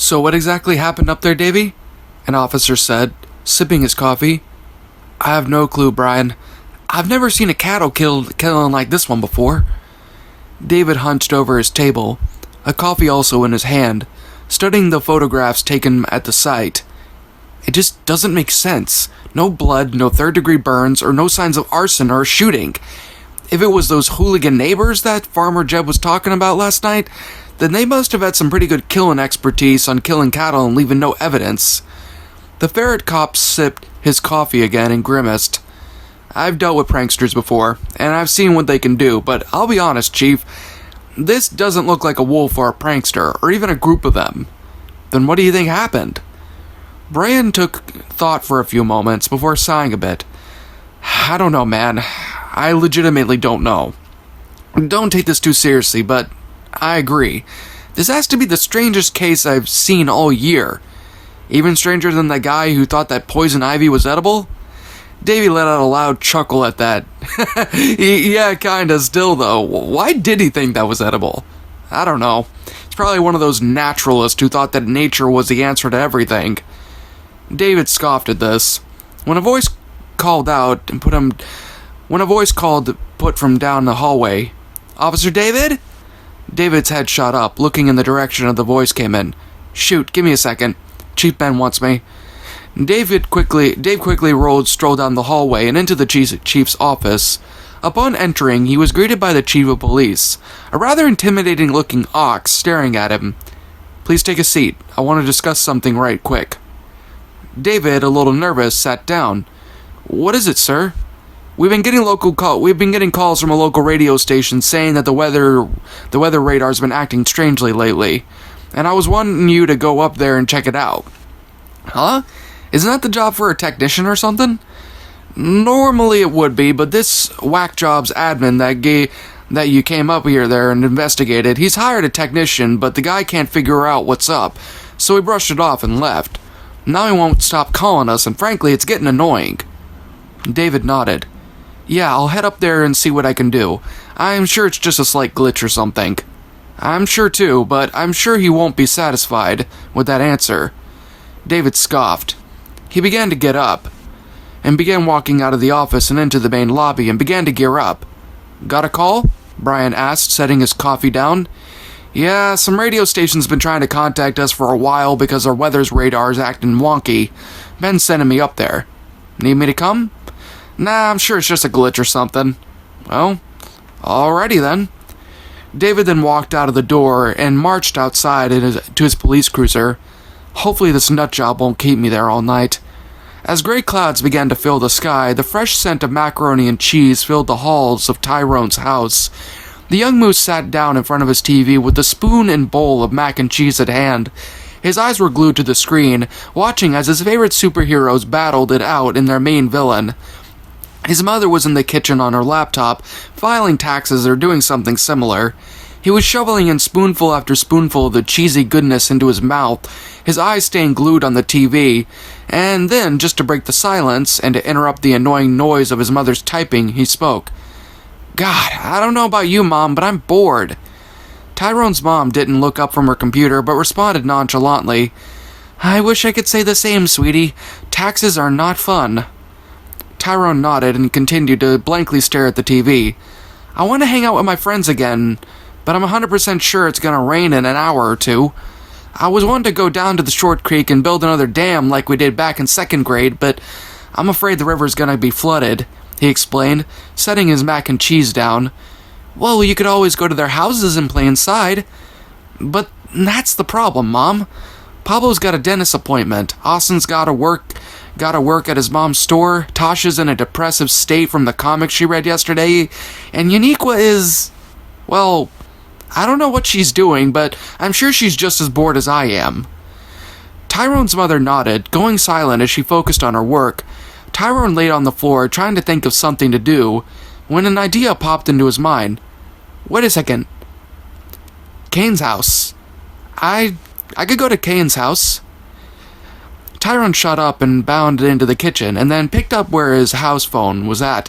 So what exactly happened up there, Davy? An officer said, sipping his coffee. I have no clue, Brian. I've never seen a cattle killing like this one before. David hunched over his table, a coffee also in his hand, studying the photographs taken at the site. It just doesn't make sense. No blood, no third-degree burns, or no signs of arson or shooting. If it was those hooligan neighbors that Farmer Jeb was talking about last night, then they must have had some pretty good killing expertise on killing cattle and leaving no evidence. The ferret cop sipped his coffee again and grimaced. I've dealt with pranksters before, and I've seen what they can do, but I'll be honest, Chief, this doesn't look like a wolf or a prankster, or even a group of them. Then what do you think happened? Brian took thought for a few moments before sighing a bit. I don't know, man. I legitimately don't know. Don't take this too seriously, but I agree. This has to be the strangest case I've seen all year. Even stranger than the guy who thought that poison ivy was edible? Davy let out a loud chuckle at that. Yeah, kinda still though. Why did he think that was edible? I don't know. He's probably one of those naturalists who thought that nature was the answer to everything. David scoffed at this. When a voice called from down the hallway, Officer David? David's head shot up, looking in the direction of the voice came in. Shoot, give me a second. Chief Ben wants me. Dave quickly strolled down the hallway and into the chief's office. Upon entering, he was greeted by the chief of police, a rather intimidating-looking ox staring at him. Please take a seat. I want to discuss something right quick. David, a little nervous, sat down. What is it, sir? We've been getting calls from a local radio station saying that the weather radar's been acting strangely lately, and I was wanting you to go up there and check it out. Huh? Isn't that the job for a technician or something? Normally it would be, but this whack job's admin that you came up there and investigated, he's hired a technician, but the guy can't figure out what's up, so he brushed it off and left. Now he won't stop calling us, and frankly, it's getting annoying. David nodded. Yeah, I'll head up there and see what I can do. I'm sure it's just a slight glitch or something. I'm sure too, but I'm sure he won't be satisfied with that answer. David scoffed. He began to get up, and began walking out of the office and into the main lobby, and began to gear up. Got a call? Brian asked, setting his coffee down. Yeah, some radio station's been trying to contact us for a while because our weather's radar's acting wonky. Ben's sending me up there. Need me to come? Nah, I'm sure it's just a glitch or something. Well, alrighty then. David then walked out of the door and marched outside to his police cruiser. Hopefully this nutjob won't keep me there all night. As gray clouds began to fill the sky, the fresh scent of macaroni and cheese filled the halls of Tyrone's house. The young moose sat down in front of his TV with the spoon and bowl of mac and cheese at hand. His eyes were glued to the screen, watching as his favorite superheroes battled it out in their main villain. His mother was in the kitchen on her laptop, filing taxes or doing something similar. He was shoveling in spoonful after spoonful of the cheesy goodness into his mouth, his eyes staying glued on the TV, and then, just to break the silence and to interrupt the annoying noise of his mother's typing, he spoke. God, I don't know about you, Mom, but I'm bored. Tyrone's mom didn't look up from her computer, but responded nonchalantly. I wish I could say the same, sweetie. Taxes are not fun. Tyrone nodded and continued to blankly stare at the TV. I want to hang out with my friends again, but I'm 100% sure it's going to rain in an hour or two. I was wanting to go down to the short creek and build another dam like we did back in 2nd grade, but I'm afraid the river's going to be flooded, he explained, setting his mac and cheese down. Well, you could always go to their houses and play inside. But that's the problem, Mom. Pablo's got a dentist appointment. Austin's gotta work at his mom's store. Tasha's in a depressive state from the comics she read yesterday. And Uniqua is... well, I don't know what she's doing, but I'm sure she's just as bored as I am. Tyrone's mother nodded, going silent as she focused on her work. Tyrone laid on the floor, trying to think of something to do, when an idea popped into his mind. Wait a second. Kane's house. I could go to Kane's house. Tyrone shot up and bounded into the kitchen, and then picked up where his house phone was at.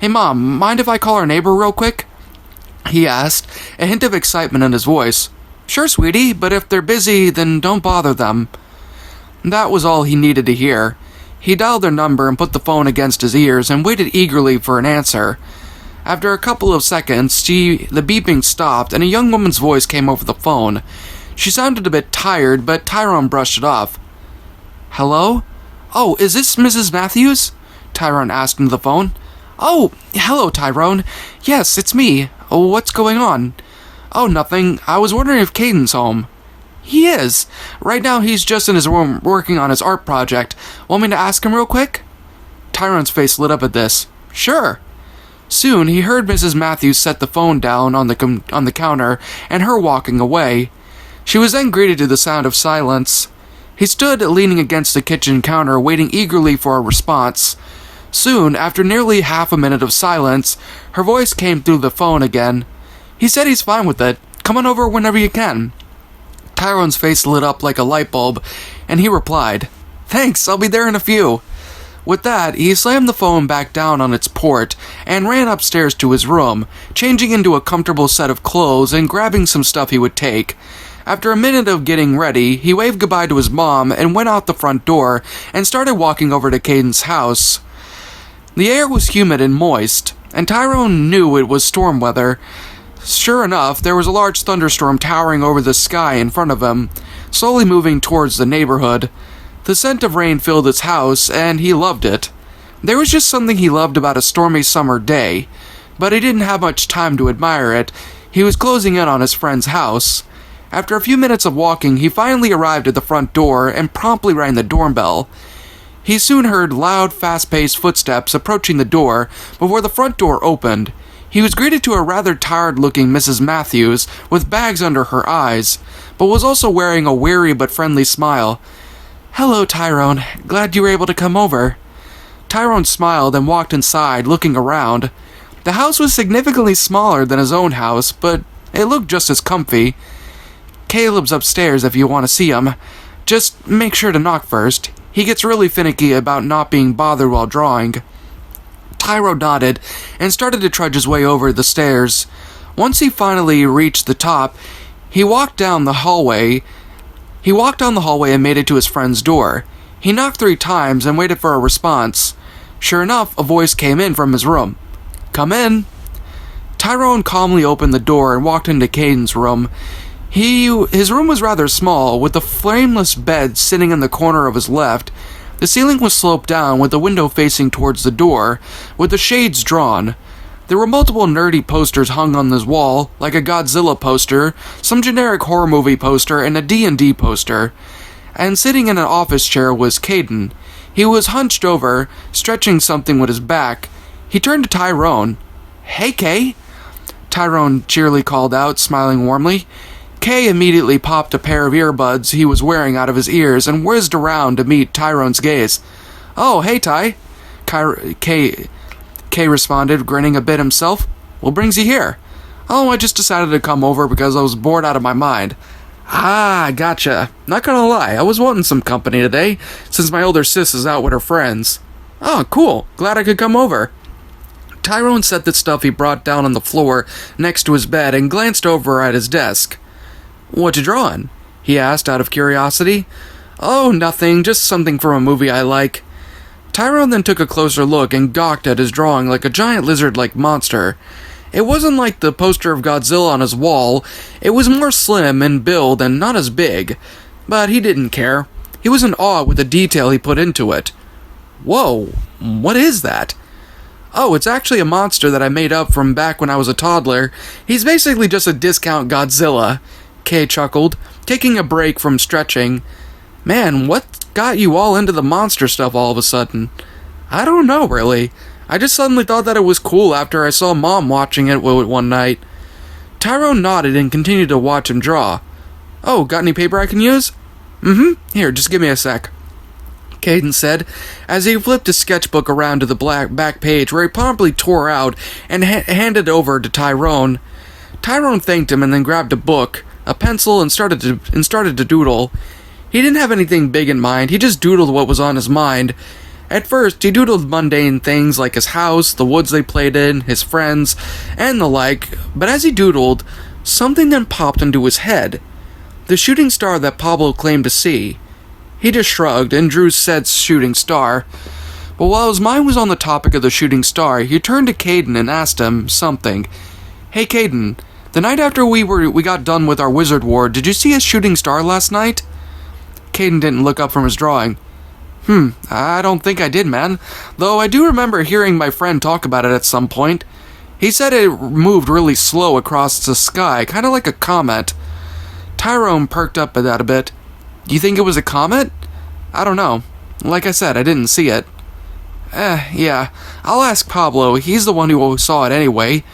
Hey, Mom, mind if I call our neighbor real quick? He asked, a hint of excitement in his voice. Sure, sweetie, but if they're busy, then don't bother them. That was all he needed to hear. He dialed their number and put the phone against his ears and waited eagerly for an answer. After a couple of seconds, the beeping stopped and a young woman's voice came over the phone. She sounded a bit tired, but Tyrone brushed it off. Hello? Oh, is this Mrs. Matthews? Tyrone asked into the phone. Oh, hello, Tyrone. Yes, it's me. What's going on? Oh, nothing. I was wondering if Kayden's home. He is. Right now he's just in his room working on his art project. Want me to ask him real quick? Tyrone's face lit up at this. Sure. Soon he heard Mrs. Matthews set the phone down on the counter and her walking away. She was then greeted to the sound of silence. He stood leaning against the kitchen counter, waiting eagerly for a response. Soon, after nearly half a minute of silence, her voice came through the phone again. He said he's fine with it. Come on over whenever you can. Tyrone's face lit up like a light bulb, and he replied, Thanks, I'll be there in a few. With that, he slammed the phone back down on its port and ran upstairs to his room, changing into a comfortable set of clothes and grabbing some stuff he would take. After a minute of getting ready, he waved goodbye to his mom and went out the front door and started walking over to Kayden's house. The air was humid and moist, and Tyrone knew it was storm weather. Sure enough, there was a large thunderstorm towering over the sky in front of him, slowly moving towards the neighborhood. The scent of rain filled his house, and he loved it. There was just something he loved about a stormy summer day, but he didn't have much time to admire it. He was closing in on his friend's house. After a few minutes of walking, he finally arrived at the front door and promptly rang the doorbell. He soon heard loud, fast-paced footsteps approaching the door before the front door opened. He was greeted to a rather tired-looking Mrs. Matthews with bags under her eyes, but was also wearing a weary but friendly smile. Hello, Tyrone. Glad you were able to come over. Tyrone smiled and walked inside, looking around. The house was significantly smaller than his own house, but it looked just as comfy. Caleb's upstairs if you want to see him. Just make sure to knock first. He gets really finicky about not being bothered while drawing. Tyrone nodded and started to trudge his way over the stairs. Once he finally reached the top, he walked down the hallway and made it to his friend's door. He knocked 3 times and waited for a response. Sure enough, a voice came in from his room. Come in. Tyrone calmly opened the door and walked into Kayden's room. His room was rather small, with a frameless bed sitting in the corner of his left. The ceiling was sloped down, with the window facing towards the door, with the shades drawn. There were multiple nerdy posters hung on this wall, like a Godzilla poster, some generic horror movie poster, and a D&D poster. And sitting in an office chair was Kayden. He was hunched over, stretching something with his back. He turned to Tyrone. Hey, Kay. Tyrone cheerily called out, smiling warmly. Kay immediately popped a pair of earbuds he was wearing out of his ears and whizzed around to meet Tyrone's gaze. Oh, hey, Ty. Kay responded, grinning a bit himself. What brings you here? Oh, I just decided to come over because I was bored out of my mind. Ah, gotcha. Not gonna lie, I was wanting some company today, since my older sis is out with her friends. Oh, cool. Glad I could come over. Tyrone set the stuff he brought down on the floor next to his bed and glanced over at his desk. What you drawing? He asked out of curiosity. Oh, nothing, just something from a movie I like. Tyrone then took a closer look and gawked at his drawing like a giant lizard-like monster. It wasn't like the poster of Godzilla on his wall. It was more slim in build and not as big. But he didn't care. He was in awe with the detail he put into it. Whoa, what is that? Oh, it's actually a monster that I made up from back when I was a toddler. He's basically just a discount Godzilla. Kay chuckled, taking a break from stretching. Man, what got you all into the monster stuff all of a sudden? I don't know, really. I just suddenly thought that it was cool after I saw Mom watching it one night. Tyrone nodded and continued to watch him draw. Oh, got any paper I can use? Here, just give me a sec. Kayden said, as he flipped his sketchbook around to the back page where he promptly tore out and handed it over to Tyrone. Tyrone thanked him and then grabbed a book, a pencil, and started to doodle. He didn't have anything big in mind, he just doodled what was on his mind. At first, he doodled mundane things like his house, the woods they played in, his friends, and the like, but as he doodled, something then popped into his head. The shooting star that Pablo claimed to see. He just shrugged and drew said shooting star. But while his mind was on the topic of the shooting star, he turned to Kayden and asked him something. Hey Kayden, the night after we got done with our wizard war, did you see a shooting star last night? Kayden didn't look up from his drawing. I don't think I did, man. Though I do remember hearing my friend talk about it at some point. He said it moved really slow across the sky, kind of like a comet. Tyrone perked up at that a bit. Do you think it was a comet? I don't know. Like I said, I didn't see it. Yeah. I'll ask Pablo. He's the one who saw it anyway.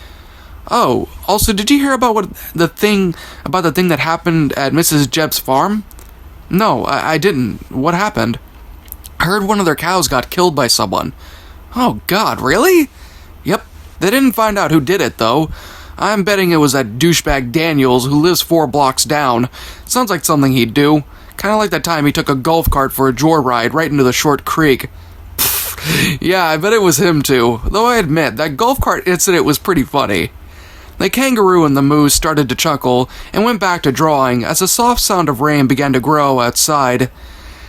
Oh, also, did you hear about the thing that happened at Mrs. Jebb's farm? No, I didn't. What happened? I heard one of their cows got killed by someone. Oh, God, really? Yep. They didn't find out who did it, though. I'm betting it was that douchebag Daniels who lives 4 blocks down. Sounds like something he'd do. Kinda like that time he took a golf cart for a joyride right into the short creek. Yeah, I bet it was him too. Though I admit, that golf cart incident was pretty funny. The kangaroo and the moose started to chuckle and went back to drawing as a soft sound of rain began to grow outside.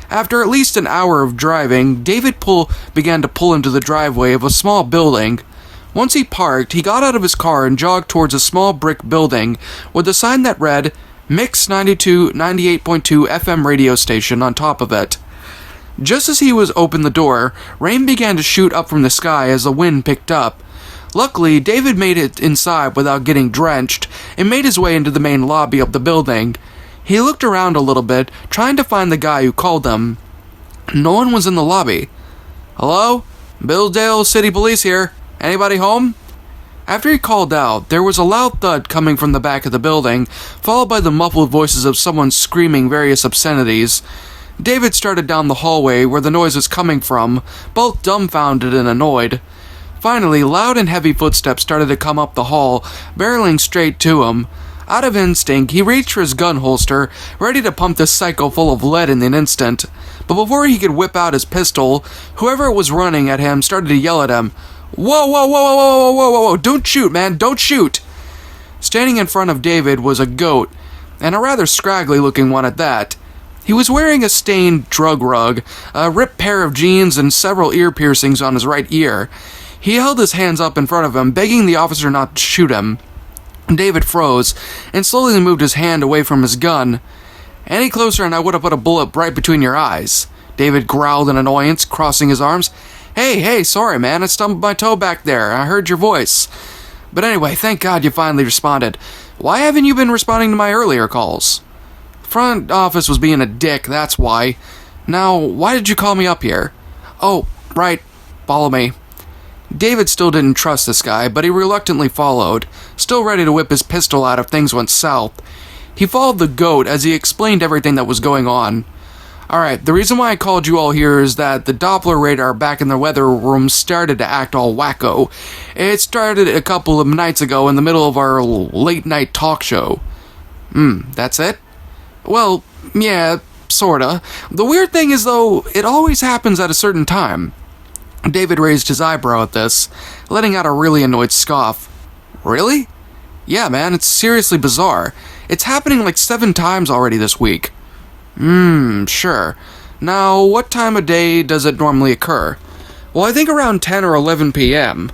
After at least an hour of driving, David began to pull into the driveway of a small building. Once he parked, he got out of his car and jogged towards a small brick building with a sign that read, Mix 98.2 FM radio station on top of it. Just as he was open the door, rain began to shoot up from the sky as the wind picked up. Luckily, David made it inside without getting drenched and made his way into the main lobby of the building. He looked around a little bit, trying to find the guy who called him. No one was in the lobby. Hello? Bilsdale City Police here. Anybody home? After he called out, there was a loud thud coming from the back of the building, followed by the muffled voices of someone screaming various obscenities. David started down the hallway where the noise was coming from, both dumbfounded and annoyed. Finally, loud and heavy footsteps started to come up the hall, barreling straight to him. Out of instinct, he reached for his gun holster, ready to pump this psycho full of lead in an instant. But before he could whip out his pistol, whoever was running at him started to yell at him, Whoa, whoa, whoa, whoa, whoa, whoa, whoa, whoa, don't shoot, man, don't shoot! Standing in front of David was a goat, and a rather scraggly-looking one at that. He was wearing a stained drug rug, a ripped pair of jeans, and several ear piercings on his right ear. He held his hands up in front of him, begging the officer not to shoot him. David froze, and slowly moved his hand away from his gun. Any closer and I would have put a bullet right between your eyes. David growled in annoyance, crossing his arms. Hey, sorry man, I stumbled my toe back there. I heard your voice. But anyway, thank God you finally responded. Why haven't you been responding to my earlier calls? Front office was being a dick, that's why. Now, why did you call me up here? Oh, right, follow me. David still didn't trust this guy, but he reluctantly followed, still ready to whip his pistol out if things went south. He followed the goat as he explained everything that was going on. Alright, the reason why I called you all here is that the Doppler radar back in the weather room started to act all wacko. It started a couple of nights ago in the middle of our late-night talk show. That's it? Well, yeah, sorta. The weird thing is, though, it always happens at a certain time. David raised his eyebrow at this, letting out a really annoyed scoff. Really? Yeah, man, it's seriously bizarre. It's happening like 7 times already this week. Sure. Now, what time of day does it normally occur? Well, I think around 10 or 11 p.m.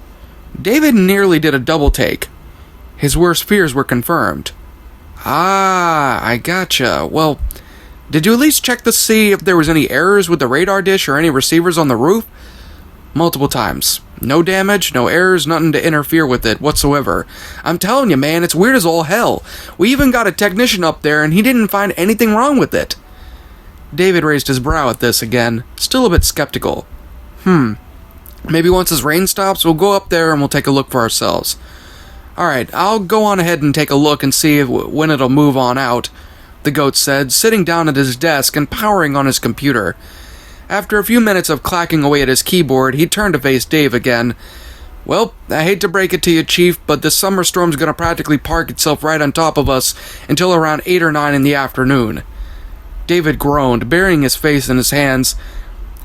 David nearly did a double take. His worst fears were confirmed. Ah, I gotcha. Well, did you at least check to see if there was any errors with the radar dish or any receivers on the roof? Multiple times. No damage, no errors, nothing to interfere with it whatsoever. I'm telling you, man, it's weird as all hell. We even got a technician up there and he didn't find anything wrong with it. David raised his brow at this again, still a bit skeptical. Maybe once this rain stops, we'll go up there and we'll take a look for ourselves. Alright, I'll go on ahead and take a look and see when it'll move on out, the goat said, sitting down at his desk and powering on his computer. After a few minutes of clacking away at his keyboard, he turned to face Dave again. Well, I hate to break it to you, Chief, but this summer storm's gonna practically park itself right on top of us until around 8 or 9 in the afternoon. David groaned, burying his face in his hands.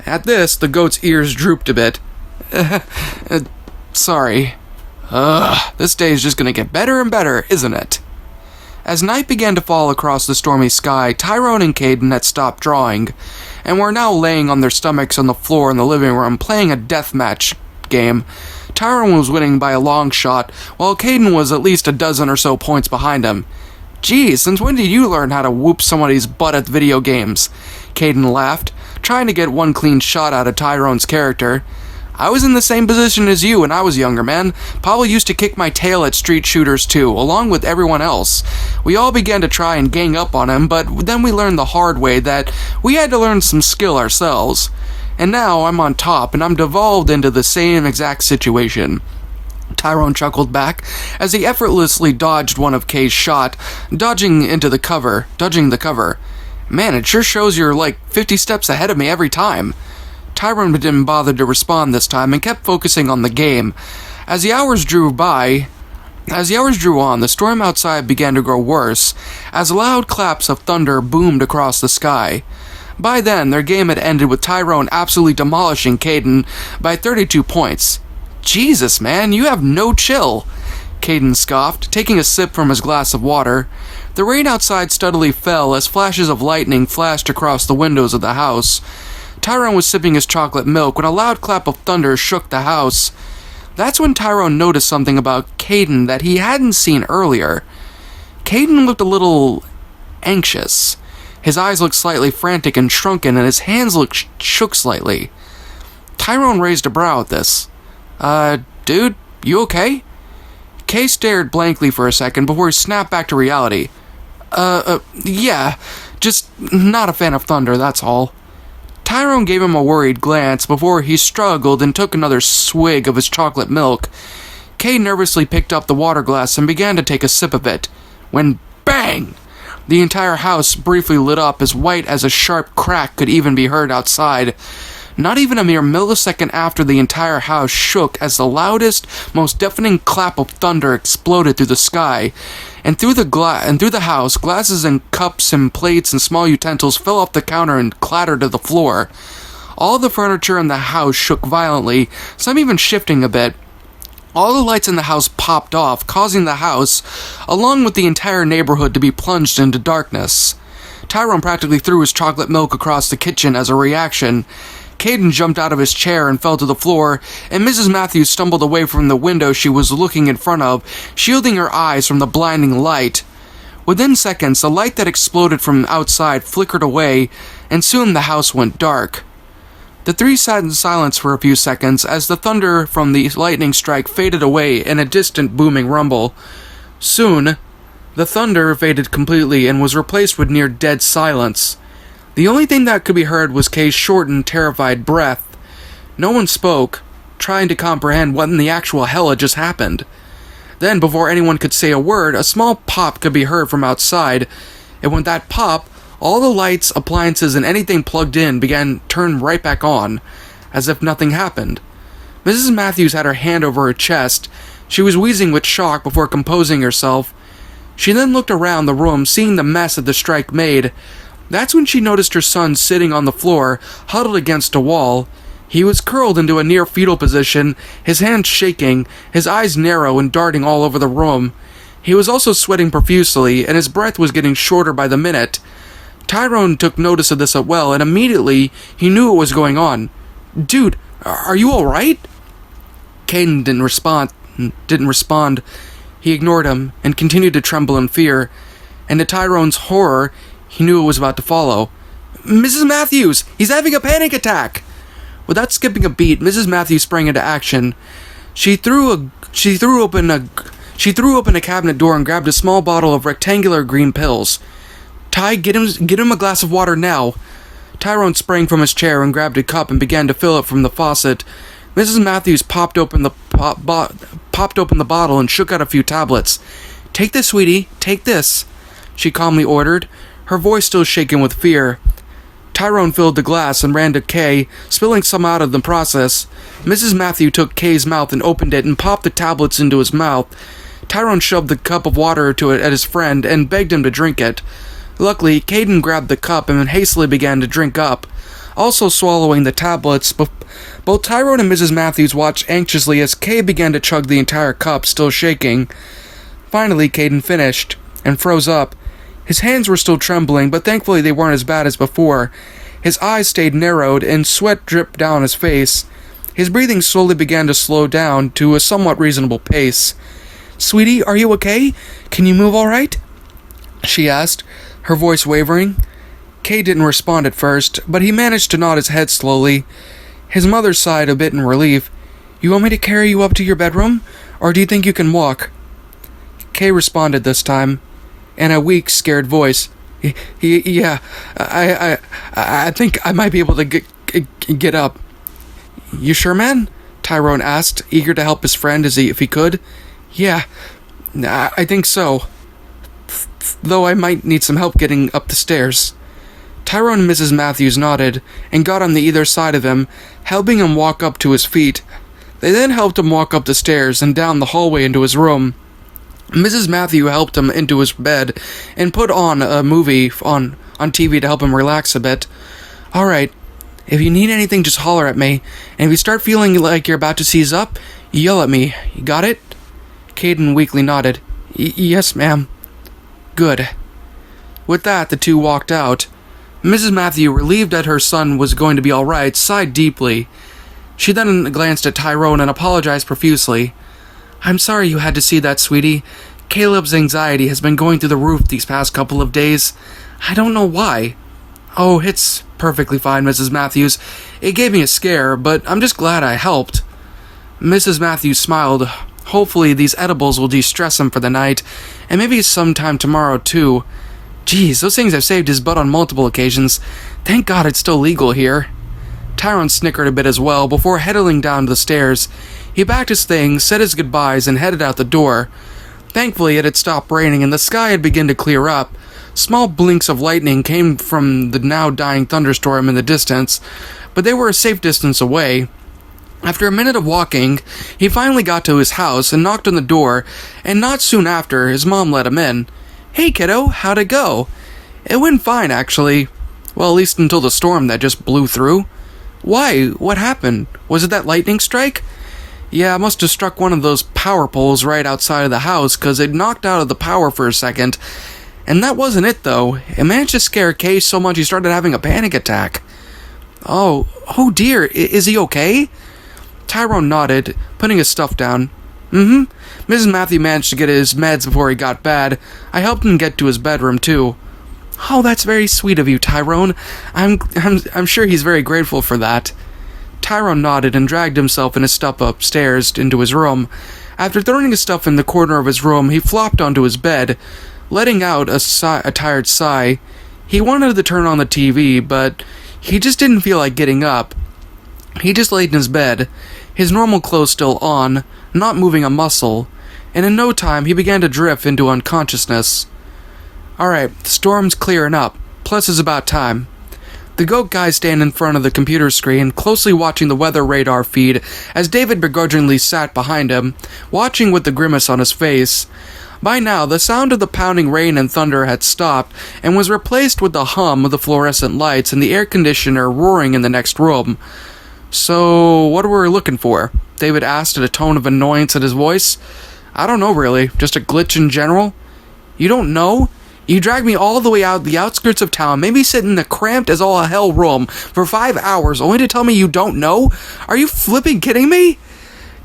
At this, the goat's ears drooped a bit. Sorry. This day is just gonna get better and better, isn't it? As night began to fall across the stormy sky, Tyrone and Kayden had stopped drawing, and were now laying on their stomachs on the floor in the living room playing a deathmatch game. Tyrone was winning by a long shot, while Kayden was at least a dozen or so points behind him. Geez, since when did you learn how to whoop somebody's butt at video games? Kayden laughed, trying to get one clean shot out of Tyrone's character. I was in the same position as you when I was younger, man. Probably used to kick my tail at street shooters too, along with everyone else. We all began to try and gang up on him, but then we learned the hard way that we had to learn some skill ourselves. And now I'm on top, and I'm devolved into the same exact situation. Tyrone chuckled back as he effortlessly dodged one of Kay's shot, dodging the cover. Man, it sure shows you're like 50 steps ahead of me every time. Tyrone didn't bother to respond this time and kept focusing on the game. As the hours drew on, the storm outside began to grow worse, as loud claps of thunder boomed across the sky. By then, their game had ended with Tyrone absolutely demolishing Kayden by 32 points. Jesus, man, you have no chill, Kayden scoffed, taking a sip from his glass of water. The rain outside steadily fell as flashes of lightning flashed across the windows of the house. Tyrone was sipping his chocolate milk when a loud clap of thunder shook the house. That's when Tyrone noticed something about Kayden that he hadn't seen earlier. Kayden looked a little anxious. His eyes looked slightly frantic and shrunken, and his hands shook slightly. Tyrone raised a brow at this. Dude, you okay? Kay stared blankly for a second before he snapped back to reality. Yeah, just not a fan of thunder, that's all. Tyrone gave him a worried glance before he struggled and took another swig of his chocolate milk. Kay nervously picked up the water glass and began to take a sip of it, when bang! The entire house briefly lit up as white as a sharp crack could even be heard outside. Not even a mere millisecond after, the entire house shook as the loudest, most deafening clap of thunder exploded through the sky, and through the house, glasses and cups and plates and small utensils fell off the counter and clattered to the floor. All the furniture in the house shook violently, some even shifting a bit. All the lights in the house popped off, causing the house, along with the entire neighborhood, to be plunged into darkness. Tyrone practically threw his chocolate milk across the kitchen as a reaction. Kayden jumped out of his chair and fell to the floor, and Mrs. Matthews stumbled away from the window she was looking in front of, shielding her eyes from the blinding light. Within seconds, the light that exploded from outside flickered away, and soon the house went dark. The three sat in silence for a few seconds as the thunder from the lightning strike faded away in a distant booming rumble. Soon, the thunder faded completely and was replaced with near dead silence. The only thing that could be heard was Kay's shortened, terrified breath. No one spoke, trying to comprehend what in the actual hell had just happened. Then, before anyone could say a word, a small pop could be heard from outside, and with that pop, all the lights, appliances, and anything plugged in began to turn right back on, as if nothing happened. Mrs. Matthews had her hand over her chest. She was wheezing with shock before composing herself. She then looked around the room, seeing the mess that the strike made. That's when she noticed her son sitting on the floor, huddled against a wall. He was curled into a near-fetal position, his hands shaking, his eyes narrow and darting all over the room. He was also sweating profusely, and his breath was getting shorter by the minute. Tyrone took notice of this as well, and immediately he knew what was going on. "Dude, are you alright?" Kayden didn't respond. He ignored him and continued to tremble in fear, and to Tyrone's horror, he knew what was about to follow. "Mrs. Matthews, he's having a panic attack!" Without skipping a beat, Mrs. Matthews sprang into action. She threw open a cabinet door and grabbed a small bottle of rectangular green pills. "Ty, get him a glass of water now." Tyrone sprang from his chair and grabbed a cup and began to fill it from the faucet. Mrs. Matthews popped open the bottle and shook out a few tablets. "Take this, sweetie, take this," she calmly ordered, her voice still shaken with fear. Tyrone filled the glass and ran to Kay, spilling some out of the process. Mrs. Matthew took Kay's mouth and opened it and popped the tablets into his mouth. Tyrone shoved the cup of water to it at his friend and begged him to drink it. Luckily, Kayden grabbed the cup and hastily began to drink up, also swallowing the tablets. Both Tyrone and Mrs. Matthews watched anxiously as Kay began to chug the entire cup, still shaking. Finally, Kayden finished, and froze up. His hands were still trembling, but thankfully they weren't as bad as before. His eyes stayed narrowed, and sweat dripped down his face. His breathing slowly began to slow down to a somewhat reasonable pace. "Sweetie, are you okay? Can you move all right?" she asked, her voice wavering. Kay didn't respond at first, but he managed to nod his head slowly. His mother sighed a bit in relief. "You want me to carry you up to your bedroom, or do you think you can walk?" Kay responded this time, in a weak, scared voice. Yeah, I think I might be able to get up." "You sure, man?" Tyrone asked, eager to help his friend if he could. "Yeah, I think so. Though I might need some help getting up the stairs." Tyrone and Mrs. Matthews nodded and got on the either side of him, helping him walk up to his feet. They then helped him walk up the stairs and down the hallway into his room. Mrs. Matthews helped him into his bed and put on a movie on TV to help him relax a bit. "All right, if you need anything, just holler at me, and if you start feeling like you're about to seize up, yell at me. You got it?" Kayden weakly nodded. Yes, ma'am." "Good." With that, the two walked out. Mrs. Matthews, relieved that her son was going to be all right, sighed deeply. She then glanced at Tyrone and apologized profusely. "I'm sorry you had to see that, sweetie. Caleb's anxiety has been going through the roof these past couple of days. I don't know why." "Oh, it's perfectly fine, Mrs. Matthews. It gave me a scare, but I'm just glad I helped." Mrs. Matthews smiled. "Hopefully these edibles will de-stress him for the night, and maybe sometime tomorrow, too. Geez, those things have saved his butt on multiple occasions. Thank God it's still legal here." Tyrone snickered a bit as well before heading down the stairs. He packed his things, said his goodbyes, and headed out the door. Thankfully, it had stopped raining and the sky had begun to clear up. Small blinks of lightning came from the now dying thunderstorm in the distance, but they were a safe distance away. After a minute of walking, he finally got to his house and knocked on the door, and not soon after, his mom let him in. "Hey, kiddo, how'd it go?" "It went fine, actually. Well, at least until the storm that just blew through." "Why? What happened? Was it that lightning strike?" "Yeah, it must have struck one of those power poles right outside of the house, 'cause it knocked out of the power for a second. And that wasn't it, though. It managed to scare Kay so much he started having a panic attack." Oh dear, is he okay?" Tyrone nodded, putting his stuff down. Mrs. Matthews managed to get his meds before he got bad. I helped him get to his bedroom, too." "Oh, that's very sweet of you, Tyrone. I'm sure he's very grateful for that." Tyrone nodded and dragged himself and his stuff upstairs into his room. After throwing his stuff in the corner of his room, he flopped onto his bed, letting out a tired sigh. He wanted to turn on the TV, but he just didn't feel like getting up. He just laid in his bed, his normal clothes still on, not moving a muscle, and in no time he began to drift into unconsciousness. "Alright, the storm's clearing up, plus it's about time." The goat guy stand in front of the computer screen, closely watching the weather radar feed, as David begrudgingly sat behind him, watching with the grimace on his face. By now, the sound of the pounding rain and thunder had stopped, and was replaced with the hum of the fluorescent lights and the air conditioner roaring in the next room. "So, what were we looking for?" David asked at a tone of annoyance in his voice. "I don't know, really. Just a glitch in general." "You don't know? You dragged me all the way out the outskirts of town, made me sit in the cramped as all hell room for 5 hours, only to tell me you don't know? Are you flipping kidding me?"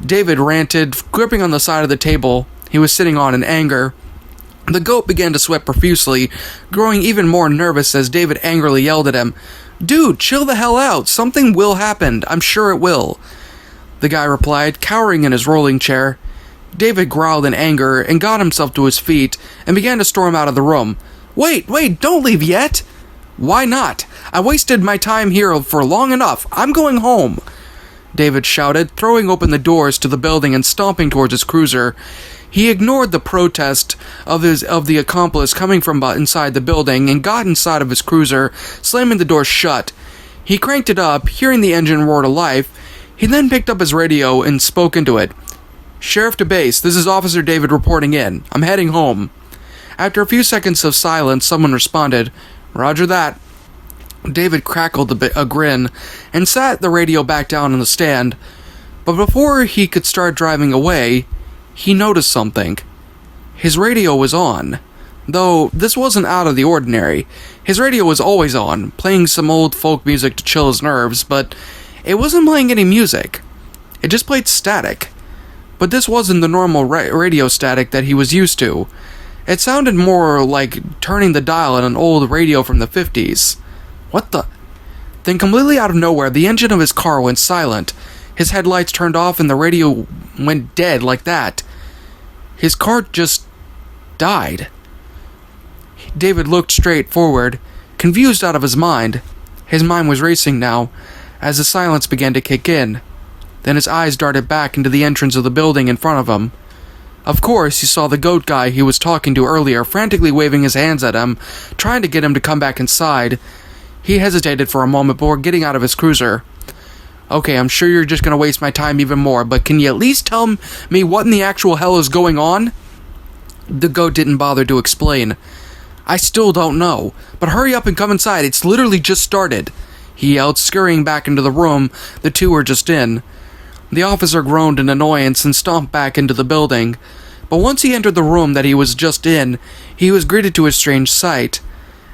David ranted, gripping on the side of the table he was sitting on in anger. The goat began to sweat profusely, growing even more nervous as David angrily yelled at him. "Dude, chill the hell out. Something will happen. I'm sure it will." The guy replied, cowering in his rolling chair. David growled in anger and got himself to his feet and began to storm out of the room. Wait, don't leave yet!" "Why not? I wasted my time here for long enough. I'm going home," David shouted, throwing open the doors to the building and stomping towards his cruiser. He ignored the protest of the accomplice coming from inside the building and got inside of his cruiser, slamming the door shut. He cranked it up, hearing the engine roar to life. He then picked up his radio and spoke into it. "Sheriff to base, this is Officer David reporting in. I'm heading home." After a few seconds of silence, someone responded, "Roger that." David crackled a grin and sat the radio back down on the stand. But before he could start driving away, he noticed something. His radio was on. Though this wasn't out of the ordinary. His radio was always on, playing some old folk music to chill his nerves, but it wasn't playing any music. It just played static. But this wasn't the normal radio static that he was used to. It sounded more like turning the dial on an old radio from the 50s. What the? Then completely out of nowhere, the engine of his car went silent. His headlights turned off and the radio went dead like that. His car just died. David looked straight forward, confused out of his mind. His mind was racing now, as the silence began to kick in. Then his eyes darted back into the entrance of the building in front of him. Of course, he saw the goat guy he was talking to earlier frantically waving his hands at him, trying to get him to come back inside. He hesitated for a moment before getting out of his cruiser. Okay, I'm sure you're just going to waste my time even more, but can you at least tell me what in the actual hell is going on? The goat didn't bother to explain. I still don't know, but hurry up and come inside, it's literally just started, he yelled, scurrying back into the room the two were just in. The officer groaned in annoyance and stomped back into the building, but once he entered the room that he was just in, he was greeted to a strange sight.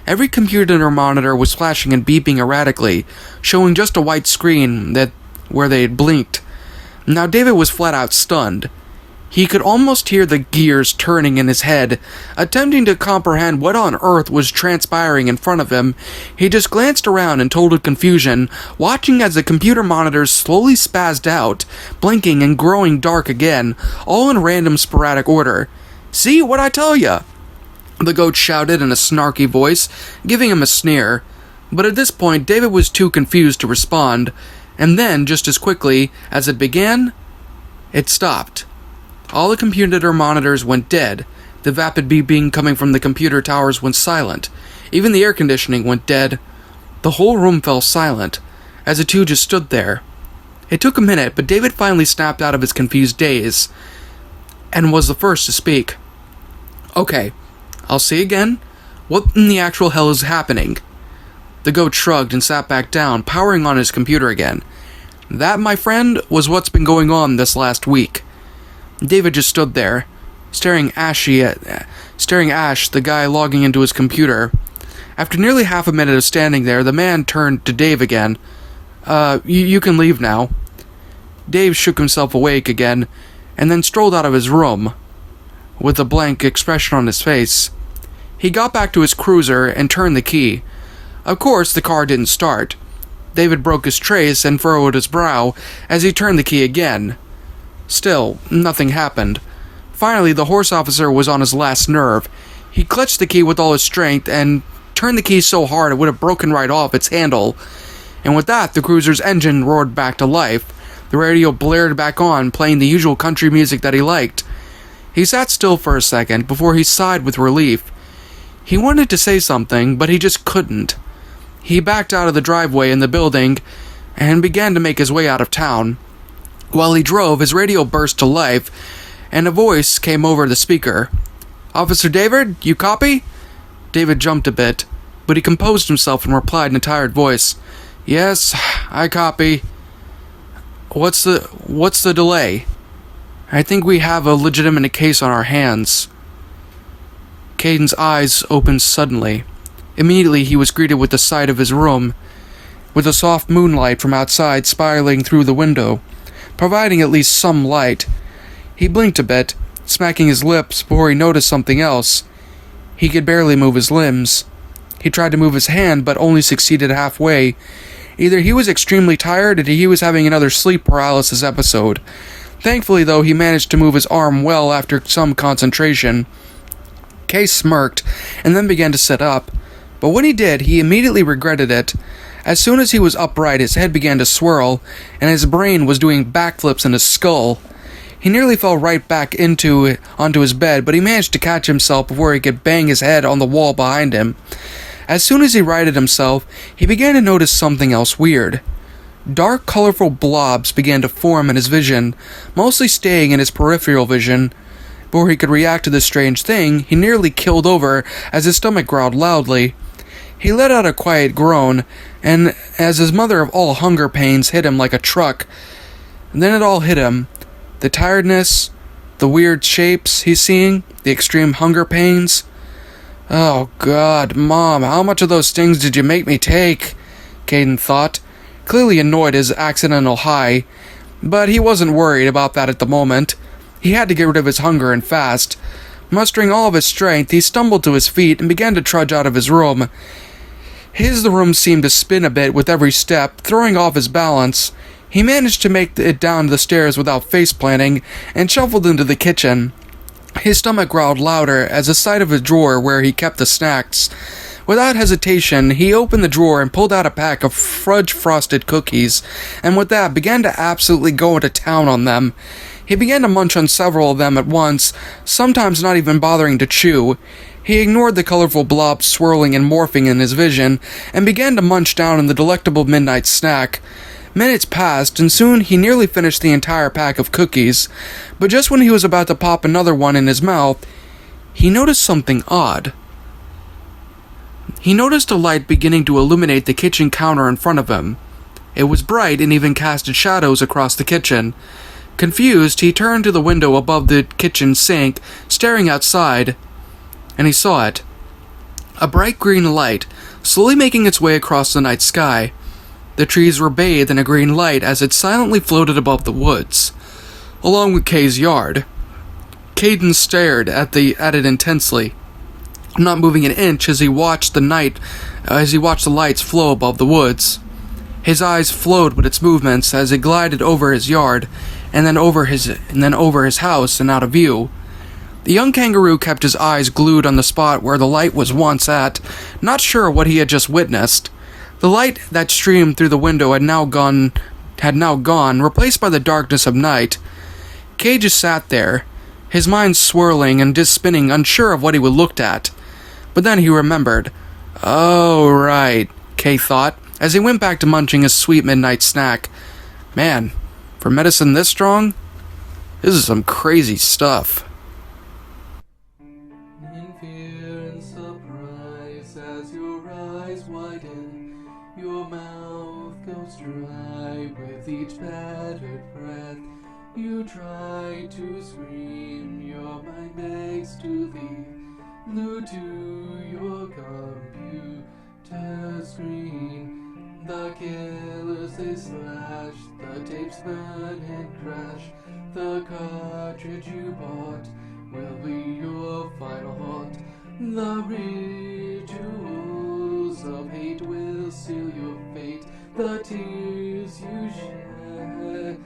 Every computer monitor was flashing and beeping erratically, showing just a white screen where they had blinked. Now David was flat out stunned. He could almost hear the gears turning in his head. Attempting to comprehend what on earth was transpiring in front of him, he just glanced around in total confusion, watching as the computer monitors slowly spazzed out, blinking and growing dark again, all in random sporadic order. "See what I tell ya?" the goat shouted in a snarky voice, giving him a sneer. But at this point, David was too confused to respond, and then, just as quickly as it began, it stopped. All the computer monitors went dead. The vapid beeping coming from the computer towers went silent. Even the air conditioning went dead. The whole room fell silent, as the two just stood there. It took a minute, but David finally snapped out of his confused daze, and was the first to speak. "Okay, I'll say again, what in the actual hell is happening?" The goat shrugged and sat back down, powering on his computer again. "That, my friend, was what's been going on this last week." David just stood there, staring Ash, the guy logging into his computer. After nearly half a minute of standing there, the man turned to Dave again. You can leave now." Dave shook himself awake again, and then strolled out of his room, with a blank expression on his face. He got back to his cruiser and turned the key. Of course, the car didn't start. David broke his trace and furrowed his brow as he turned the key again. Still, nothing happened. Finally, the horse officer was on his last nerve. He clutched the key with all his strength and turned the key so hard it would have broken right off its handle. And with that, the cruiser's engine roared back to life. The radio blared back on, playing the usual country music that he liked. He sat still for a second before he sighed with relief. He wanted to say something, but he just couldn't. He backed out of the driveway in the building and began to make his way out of town. While he drove, his radio burst to life, and a voice came over the speaker. "Officer David, you copy?" David jumped a bit, but he composed himself and replied in a tired voice, "Yes, I copy. What's the delay? I think we have a legitimate case on our hands." Kayden's eyes opened suddenly. Immediately he was greeted with the sight of his room, with the soft moonlight from outside spiraling through the window, providing at least some light. He blinked a bit, smacking his lips before he noticed something else. He could barely move his limbs. He tried to move his hand, but only succeeded halfway. Either he was extremely tired, or he was having another sleep paralysis episode. Thankfully, though, he managed to move his arm well after some concentration. Kay smirked, and then began to sit up. But when he did, he immediately regretted it. As soon as he was upright, his head began to swirl, and his brain was doing backflips in his skull. He nearly fell right back onto his bed, but he managed to catch himself before he could bang his head on the wall behind him. As soon as he righted himself, he began to notice something else weird. Dark, colorful blobs began to form in his vision, mostly staying in his peripheral vision. Before he could react to this strange thing, he nearly killed over as his stomach growled loudly. He let out a quiet groan, and as his mother of all hunger pains hit him like a truck, then it all hit him. The tiredness, the weird shapes he's seeing, the extreme hunger pains. Oh, God, Mom, how much of those stings did you make me take? Kayden thought, clearly annoyed at his accidental high. But he wasn't worried about that at the moment. He had to get rid of his hunger and fast. Mustering all of his strength, he stumbled to his feet and began to trudge out of his room. The room seemed to spin a bit with every step, throwing off his balance. He managed to make it down the stairs without face-planting and shuffled into the kitchen. His stomach growled louder as the sight of a drawer where he kept the snacks. Without hesitation, he opened the drawer and pulled out a pack of fudge-frosted cookies, and with that began to absolutely go into town on them. He began to munch on several of them at once, sometimes not even bothering to chew. He ignored the colorful blobs swirling and morphing in his vision, and began to munch down on the delectable midnight snack. Minutes passed, and soon he nearly finished the entire pack of cookies. But just when he was about to pop another one in his mouth, he noticed something odd. He noticed a light beginning to illuminate the kitchen counter in front of him. It was bright and even casted shadows across the kitchen. Confused, he turned to the window above the kitchen sink, staring outside, and he saw it. A bright green light, slowly making its way across the night sky. The trees were bathed in a green light as it silently floated above the woods, along with Kay's yard. Kayden stared at it intensely, not moving an inch as he watched the lights flow above the woods. His eyes flowed with its movements as it glided over his yard, and then over his house and out of view. The young kangaroo kept his eyes glued on the spot where the light was once at, not sure what he had just witnessed. The light that streamed through the window had now gone, replaced by the darkness of night. Kay just sat there, his mind swirling and spinning, unsure of what he would look at. But then he remembered. Oh, right, Kay thought, as he went back to munching his sweet midnight snack. Man, for medicine this strong, this is some crazy stuff. In fear and surprise, as your eyes widen, your mouth goes dry with each battered breath. You try to scream, your mind begs to leave, glued to your computer screen. The killers they slash, the tapes burn and crash. The cartridge you bought will be your final haunt. The rituals of hate will seal your fate. The tears you shed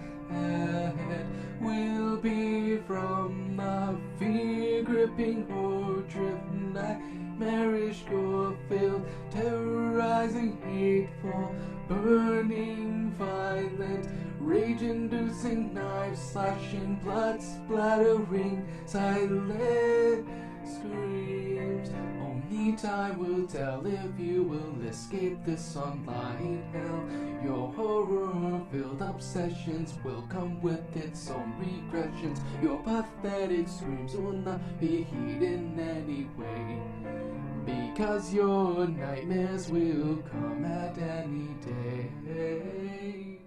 will be from the fear-gripping portrait. Nightmarish gore filled, terrorizing, hateful, burning, violent, rage-inducing, knife-slashing, blood-splattering, silent screams. Only time will tell if you will escape this online hell. Your horror-filled obsessions will come with its own regressions. Your pathetic screams will not be heeded in any way, because your nightmares will come at any day.